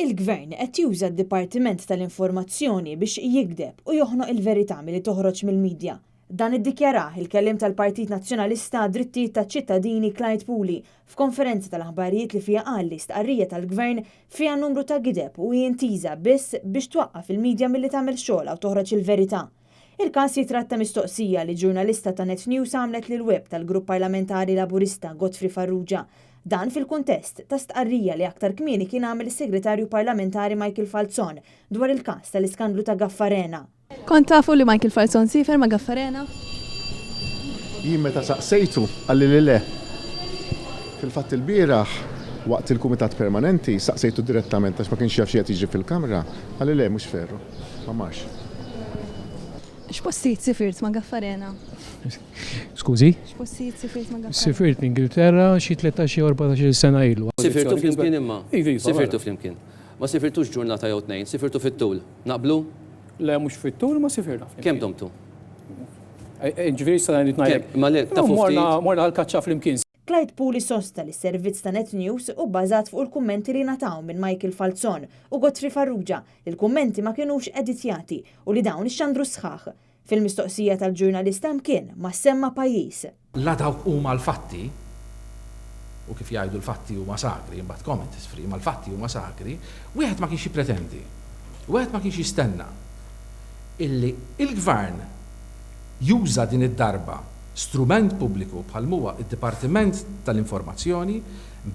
Il-Gvern qed juża d-Dipartiment tal-Informazzjoni biex jikdeb u joħnoq il-verità milli toħroġ mill-midja. Dan iddikjarah il-kelliem tal-Partit Nazzjonalista Drittijiet taċ-Ċittadini Clyde Pooley f'konferenza tal-aħbarijiet li fiha qal li stqarrija tal-Gvern fiha numru ta' gideb u jintiża biss biex twaqqaf il-midja milli tagħmel xogħla u toħroġ il-verità. Il-każ jitratta mistoqsija li ġurnalista ta' Net News għamlet lil web tal-Grupp Parlamentari Laburista Godfrey Farrugia. Dan fil-kuntest ta' stqarrija li aktar kmieni kien għamel is-Segretarju Parlamentari Michael Falzon dwar il-każ tal-iskandlu ta' Gaffarena. Kont tafu li Michael Falzon sifer ma' Gaffarena? Jien meta saqsejtu għalli li le. Fil-fatt il-bieraħ waqt il-Kumitat Permanenti saqsejtu direttament għax ma kienx jaf xi qed jiġi fil-Kamra, għalli le mhux ferru. Ma marx. X'postijiet sifirt ma' Gaffarena? Skużi? X'postijiet sifirt ma' Gaffarena? Sifirt l-Ingilterra xi 13-14 sena ilu. Sifirtu flimkien imma. Sifirtu flimkien. Ma sifirtux ġurnata jew tnejn, sifirtu fit-tul. Naqblu? Le mhux fit-tul ma sifirna. Kemm domtu? Ġifieri sa ngħid ngħidlek. Ma le tafu ftit. Morna għall-kaċċa flimkien. Clyde Pooley sosta li s-servizz ta' Net News u bbażat fuq il-kummenti li nataw minn Michael Falzon u Godfrey Farrugia li l-kummenti ma kienux editjati u li dawn ixxandru sħaħ. Fil-mistoqsija tal-ġurnalista mkien ma semma pajjiż. La dawk huma l-fatti u kif jgħidu l-fatti huma sakri, imbagħad comment is free, ma l-fatti huma sakri, wieħed ma kienx jippretendi, wieħed ma kienx jistenna illi il-Gvern juża din id-darba strument pubbliku bħal huwa id-Dipartiment tal-Informazzjoni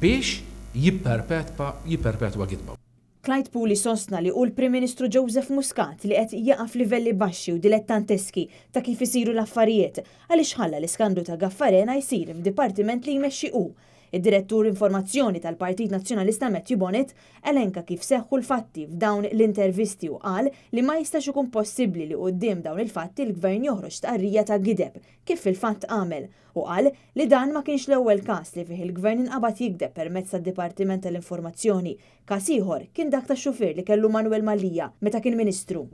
biex jipperpetwa gidba. Clyde Pooley sostna li hu l-Prim Ministru Joseph Muscat li qed jaqaf livelli baxxi u dilettanteski ta' kif isiru l-affarijiet għaliex ħalla l-iskandlu ta' Gaffarena jsir f'dipartiment li jmexxi hu. Id-Direttur Informazzjoni tal-Partit Nazzjonalista Matthew Bonnet elenka kif seħħu l-fatti f'dawn l-intervisti u qal li ma jistax ikun possibbli li quddiem dawn il-fatti l-Gvern joħroġ stqarrija ta' gideb kif fil-fatt għamel u qal li dan ma kienx l-ewwel każ li fih il-Gvern inqabad jikdeb permezz tad-Dipartiment tal-Informazzjoni. Każ ieħor kien dak tax-xufier li kellu Manuel Mallia meta kien Ministru.